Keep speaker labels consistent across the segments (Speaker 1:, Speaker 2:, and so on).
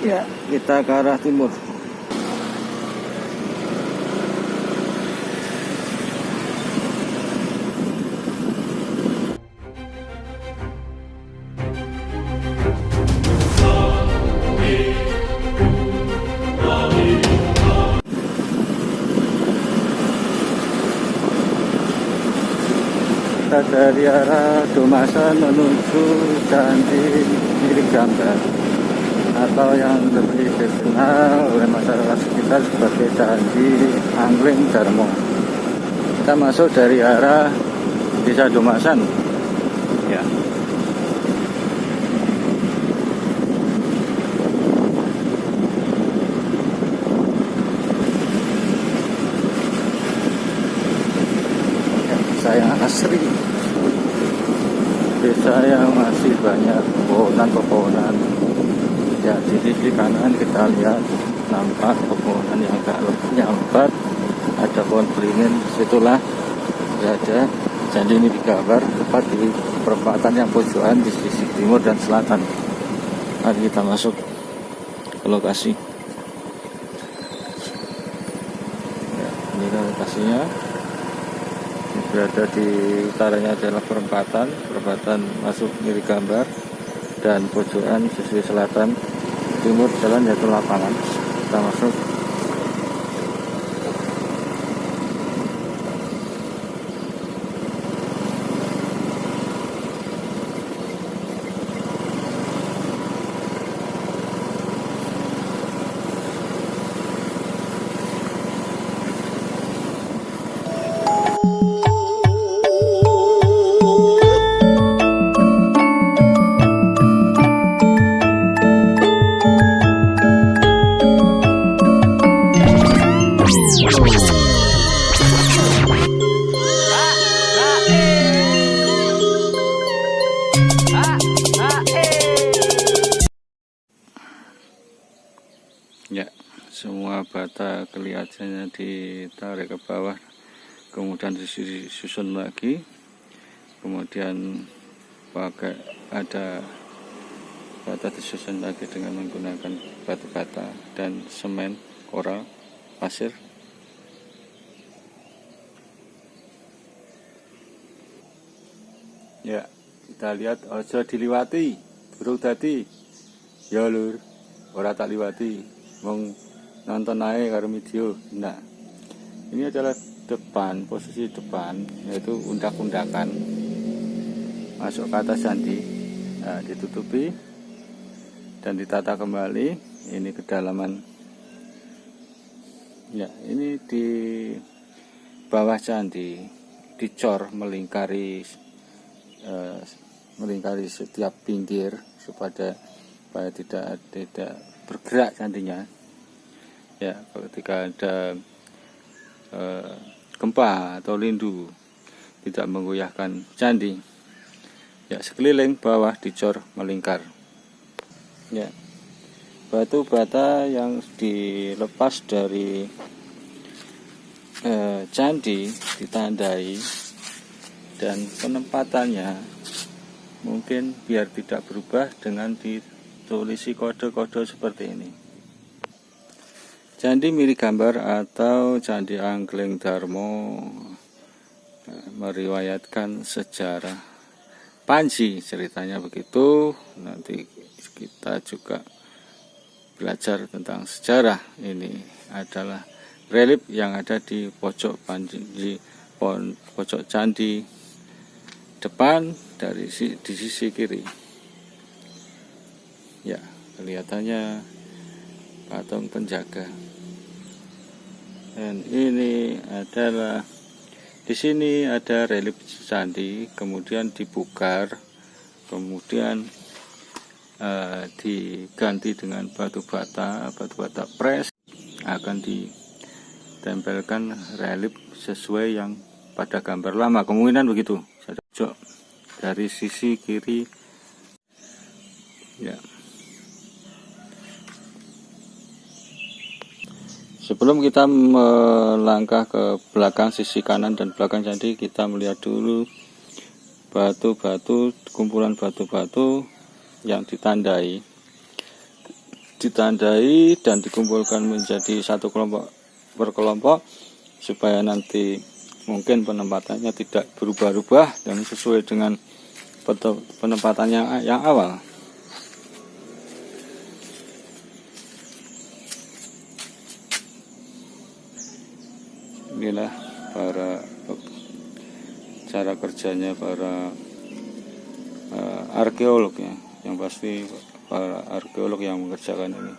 Speaker 1: Ya, kita ke arah timur. Kita dari arah Domasan menuju Candi Girigambar, atau yang lebih dikenal oleh masyarakat sekitar sebagai Candi Angling Darmo. Kita masuk dari arah Desa Domasan. Ya. Desa yang asri, desa yang masih banyak pepohonan. Ya, di sisi kanan kita lihat nampak pepohonan yang agak lebat, ada pohon beringin. Situlah berada Candi Girigambar, tepat di perempatan yang pojokan di sisi timur dan selatan. Mari kita masuk ke lokasi. Ya, ini lokasinya. Ini berada di utaranya adalah perempatan masuk Girigambar, dan pojokan sisi selatan timur jalan yaitu lapangan. Kita masuk. Ya, semua bata kelihatannya ditarik ke bawah, kemudian disusun lagi, kemudian pakai ada bata disusun lagi dengan menggunakan batu bata dan semen, koral, pasir. Ya, kita lihat ojo diliwati, burung dadi. Ya lur, ora tak liwati. Wong nonton ae karo video. Nah, ini adalah depan, posisi depan, yaitu undak-undakan masuk ke atas candi. Nah, ditutupi dan ditata kembali. Ini kedalaman. Ya, ini di bawah candi dicor melingkari setiap pinggir supaya tidak bergerak candinya. Ya, ketika ada gempa atau lindu tidak menggoyahkan candi. Ya, sekeliling bawah dicor melingkar. Ya, batu bata yang dilepas dari candi ditandai, dan penempatannya mungkin biar tidak berubah dengan ditulisi kode-kode seperti ini. Candi Girigambar atau Candi Angling Darmo meriwayatkan sejarah Panji, ceritanya begitu. Nanti kita juga belajar tentang sejarah. Ini adalah relief yang ada di pojok pojok candi depan di sisi kiri. Ya, kelihatannya patung penjaga. Dan ini adalah, di sini ada relief candi, kemudian dibukar, kemudian diganti dengan batu bata pres, akan ditempelkan relief sesuai yang pada gambar lama, kemungkinan begitu. Dari sisi kiri. Ya. Sebelum kita melangkah ke belakang sisi kanan dan belakang candi, kita melihat dulu batu-batu, kumpulan batu-batu yang ditandai ditandai dan dikumpulkan menjadi satu kelompok berkelompok supaya nanti mungkin penempatannya tidak berubah-ubah dan sesuai dengan penempatannya yang awal. Inilah cara kerjanya para arkeolog ya, yang pasti para arkeolog yang mengerjakan ini.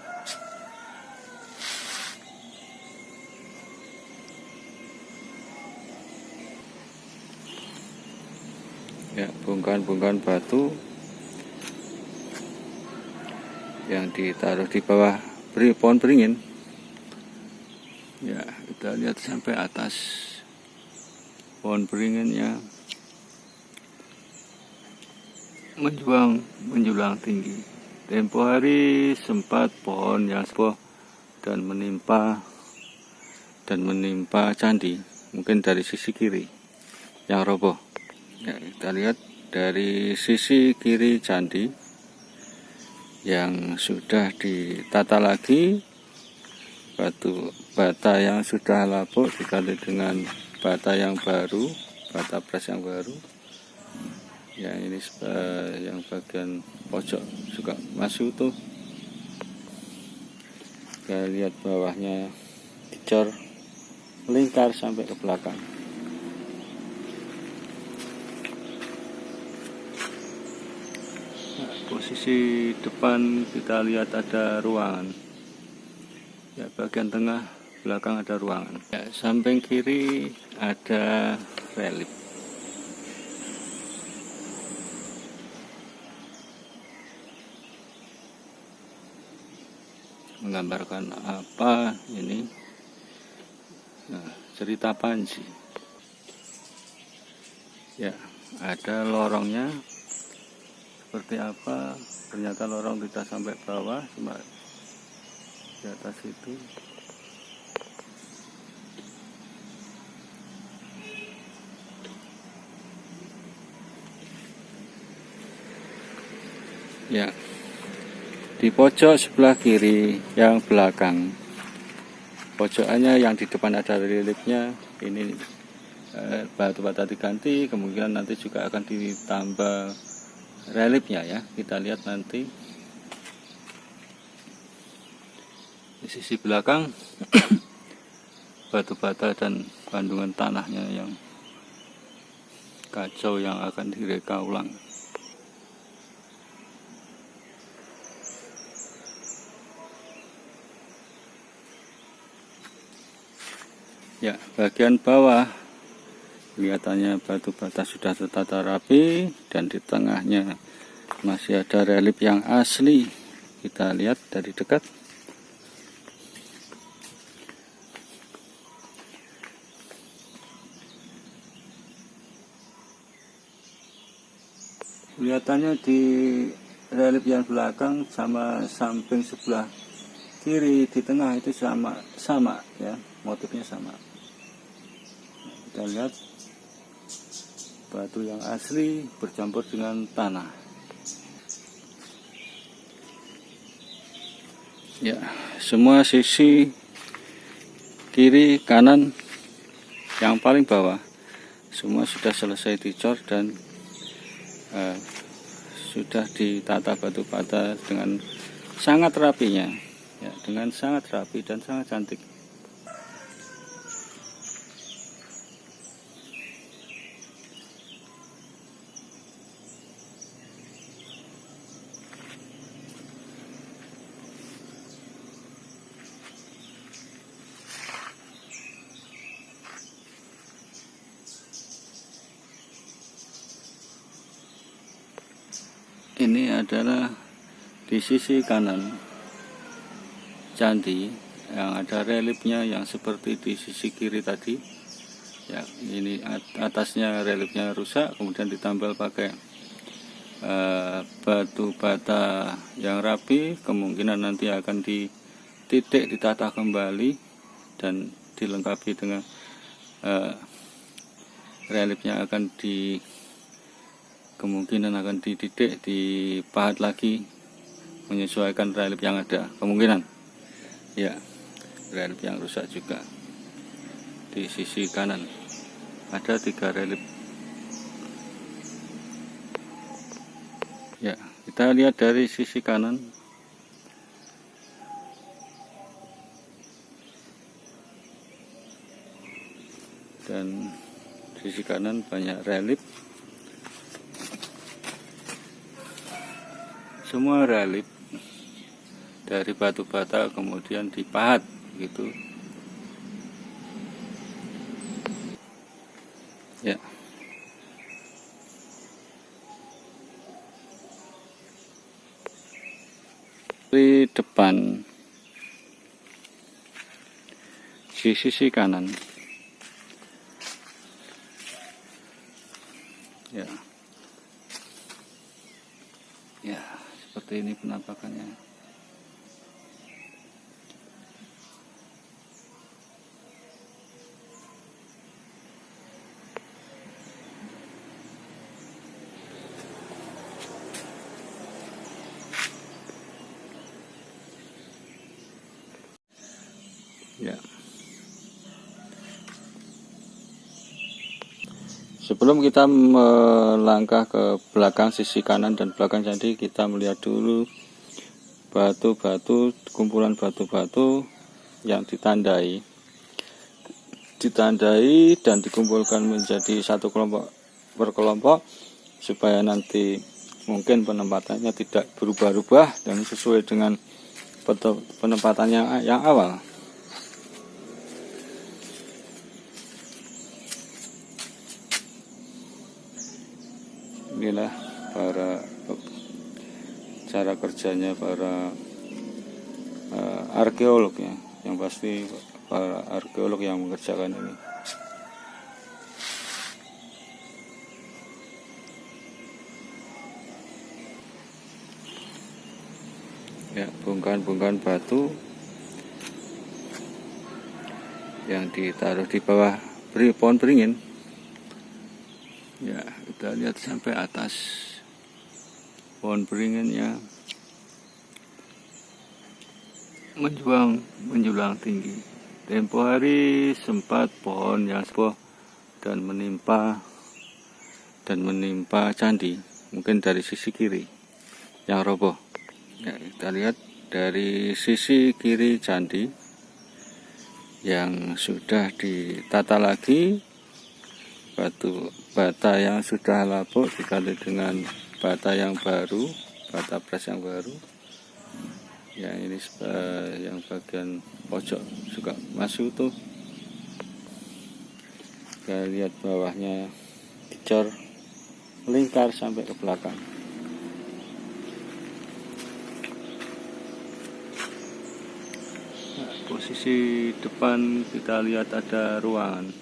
Speaker 1: Ya, bongkahan-bongkahan batu yang ditaruh di bawah pohon beringin. Ya, kita lihat sampai atas pohon beringinnya menjulang tinggi. Tempo hari sempat pohon yang sepuh dan menimpa candi, mungkin dari sisi kiri yang roboh. Ya, kita lihat dari sisi kiri candi yang sudah ditata lagi, bata yang sudah lapuk dikali dengan bata yang baru, bata pres yang baru. Yang ini yang bagian pojok juga masih utuh. Kita lihat bawahnya dicor melingkar sampai ke belakang. Posisi depan kita lihat ada ruangan. Ya, bagian tengah belakang ada ruangan. Ya, samping kiri ada relief. Menggambarkan apa ini? Nah, cerita Panji. Ya, ada lorongnya. Seperti apa, ternyata lorong tidak sampai bawah, cuma di atas itu. Ya, di pojok sebelah kiri yang belakang, pojokannya yang di depan ada reliefnya. Ini batu-bata diganti, kemungkinan nanti juga akan ditambah reliefnya ya, kita lihat nanti. Di sisi belakang batu bata dan kandungan tanahnya yang kacau yang akan direka ulang. Ya, bagian bawah kelihatannya batu bata sudah tertata rapi dan di tengahnya masih ada relief yang asli. Kita lihat dari dekat. Kelihatannya di relief yang belakang sama samping sebelah kiri di tengah itu sama ya, motifnya sama. Kita lihat batu yang asli bercampur dengan tanah. Ya, semua sisi kiri, kanan, yang paling bawah semua sudah selesai dicor dan sudah ditata batu bata dengan sangat rapinya, ya, dengan sangat rapi dan sangat cantik. Ini adalah di sisi kanan candi yang ada reliefnya yang seperti di sisi kiri tadi. Ya, ini atasnya reliefnya rusak, kemudian ditambal pakai batu bata yang rapi. Kemungkinan nanti akan dititik, ditata kembali dan dilengkapi dengan reliefnya akan kemungkinan akan dididik, dipahat lagi menyesuaikan relief yang ada, kemungkinan ya relief yang rusak juga. Di sisi kanan ada 3 relief ya. Kita lihat dari sisi kanan, dan sisi kanan banyak relief, semua relief dari batu bata kemudian dipahat gitu ya. Di depan di sisi kanan ya, ya seperti ini penampakannya. Ya. Sebelum kita melangkah ke belakang sisi kanan dan belakang candi, kita melihat dulu batu-batu, kumpulan batu-batu yang ditandai dan dikumpulkan menjadi satu kelompok berkelompok, supaya nanti mungkin penempatannya tidak berubah-ubah dan sesuai dengan penempatannya yang awal. Inilah cara kerjanya para arkeolog ya, yang pasti para arkeolog yang mengerjakan ini. Ya, bongkahan-bongkahan batu yang ditaruh di bawah pohon beringin. Ya, kita lihat sampai atas pohon beringinnya menjulang tinggi. Tempo hari sempat pohon yang sepuh dan menimpa candi, mungkin dari sisi kiri yang roboh. Ya, kita lihat dari sisi kiri candi yang sudah ditata lagi, batu bata yang sudah lapuk dikali dengan bata yang baru, bata pres yang baru. Ya, ini yang bagian pojok juga masih utuh. Kita lihat bawahnya dicor melingkar sampai ke belakang. Nah, posisi depan kita lihat ada ruangan.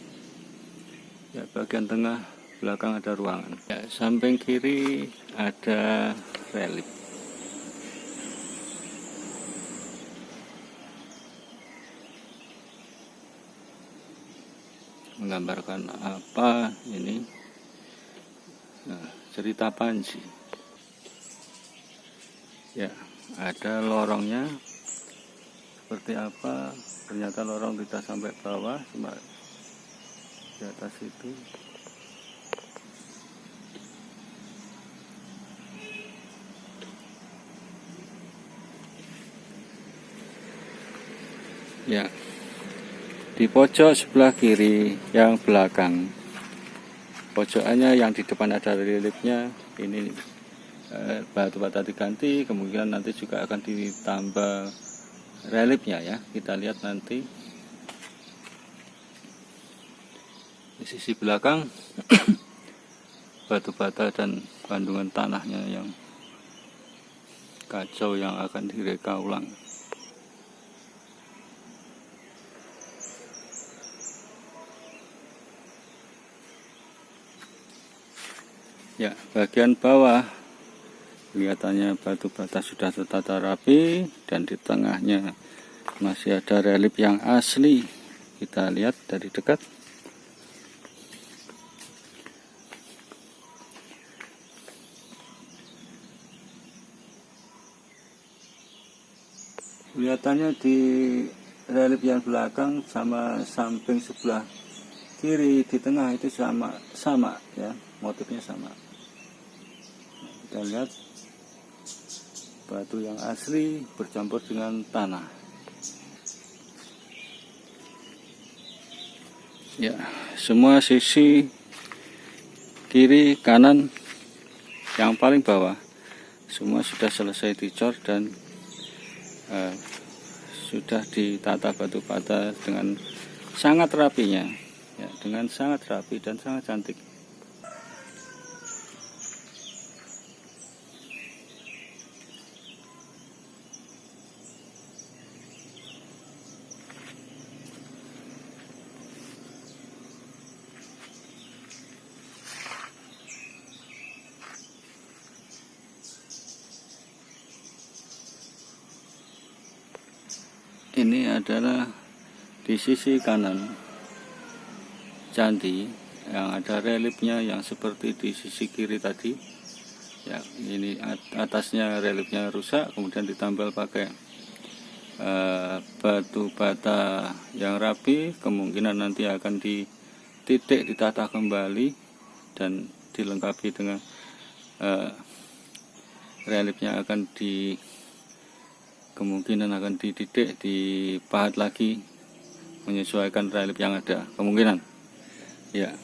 Speaker 1: Ya, bagian tengah belakang ada ruangan. Ya, samping kiri ada relief. Menggambarkan apa ini? Nah, cerita Panji. Ya, ada lorongnya. Seperti apa? Ternyata lorong tidak sampai bawah, cuma di atas itu. Ya, di pojok sebelah kiri yang belakang, pojokannya yang di depan ada reliefnya. Ini batu bata diganti, kemungkinan nanti juga akan ditambah reliefnya ya. Kita lihat nanti di sisi belakang batu bata dan kandungan tanahnya yang kacau yang akan direka ulang. Ya, bagian bawah kelihatannya batu bata sudah tertata rapi dan di tengahnya masih ada relief yang asli. Kita lihat dari dekat. Kelihatannya di relief yang belakang sama samping sebelah kiri di tengah itu sama ya, motifnya sama. Kita lihat batu yang asli bercampur dengan tanah. Ya, semua sisi kiri, kanan, yang paling bawah semua sudah selesai dicor dan sudah ditata batu bata dengan sangat rapinya, ya, dengan sangat rapi dan sangat cantik. Ini adalah di sisi kanan candi yang ada reliefnya yang seperti di sisi kiri tadi. Ya, ini atasnya reliefnya rusak, kemudian ditambal pakai batu bata yang rapi. Kemungkinan nanti akan dititik, ditata kembali dan dilengkapi dengan reliefnya kemungkinan akan dididik, dipahat lagi menyesuaikan relief yang ada. Kemungkinan ya,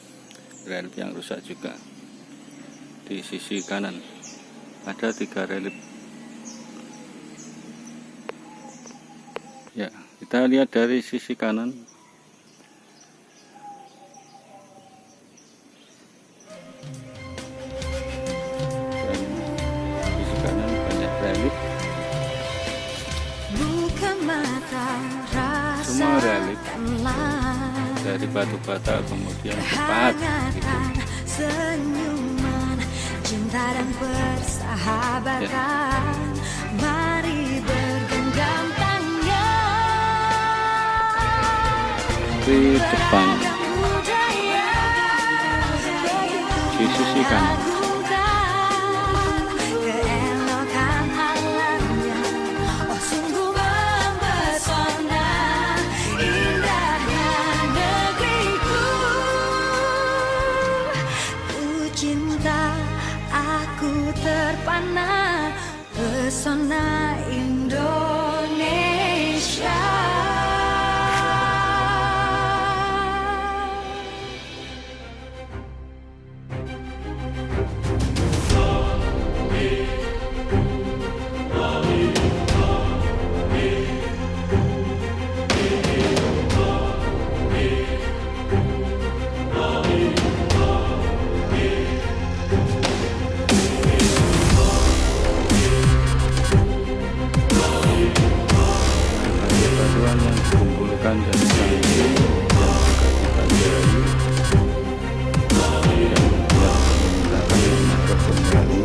Speaker 1: relief yang rusak juga di sisi kanan ada 3 relief. Ya, kita lihat dari sisi kanan. Dan sisi kanan banyak relief. Semua relief dari batu bata kemudian dipahat gitu.
Speaker 2: Senyuman, cinta dan persahabatan, mari bergenggam tangan.
Speaker 1: Di depan di sisi kanan
Speaker 2: terpana pesona Indonesia.
Speaker 1: yang dikumpulkan dari candi dan juga dipelajari dan menggunakan metode kembali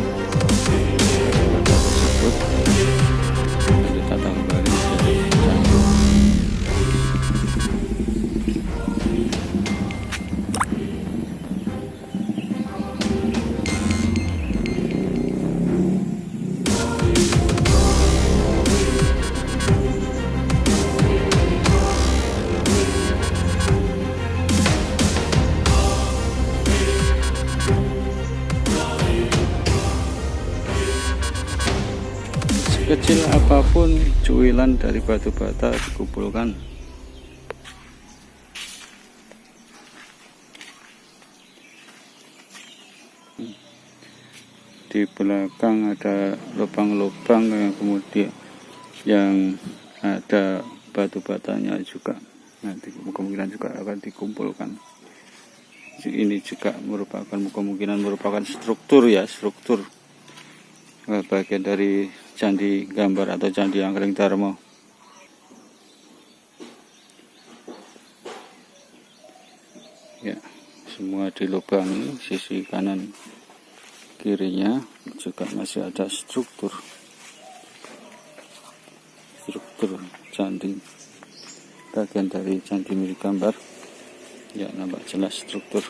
Speaker 1: batu tersebut dan ditata kembali menjadi candi. Kecil apapun cuilan dari batu bata dikumpulkan. Di belakang ada lubang-lubang yang kemudian yang ada batu batanya juga. Nanti kemungkinan juga akan dikumpulkan. Ini juga kemungkinan merupakan struktur ya, struktur bagian dari Candi Gambar atau Candi Angkring Darmo. Ya, semua dilubangi, sisi kanan kirinya juga masih ada struktur candi, bagian dari Candi Milik Gambar. Ya, nampak jelas struktur.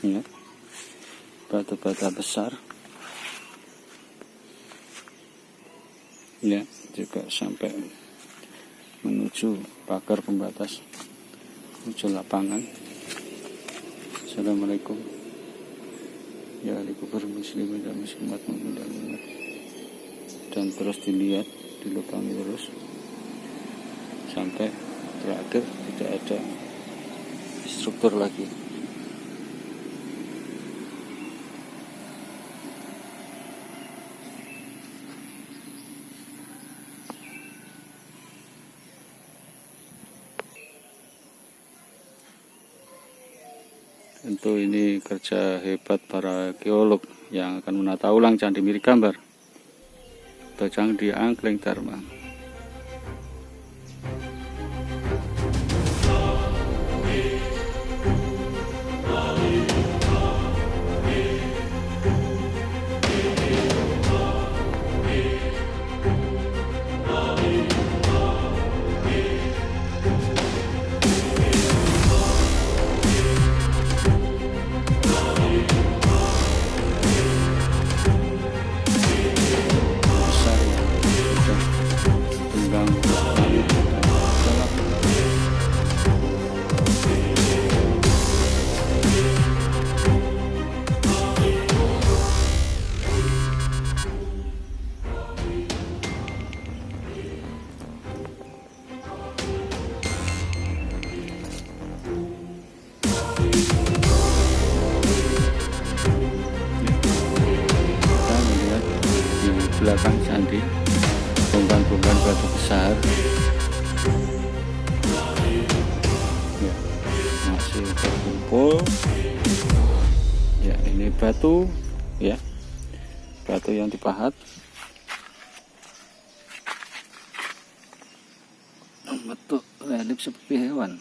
Speaker 1: Ya, batu bata besar ya, juga sampai menuju pagar pembatas menuju lapangan. Assalamualaikum ya kubur muslimin dan muslimat mudah-mudahan, dan terus dilihat, dilubangi terus sampai terakhir tidak ada struktur lagi. Tentu ini kerja hebat para geolog yang akan menata ulang Candi Mirigambar atau Candi Angkleng Dharma. Belakang candi bongkahan-bongkahan batu besar ya, masih terkumpul ya. Ini batu ya, batu yang dipahat bentuk relief seperti hewan.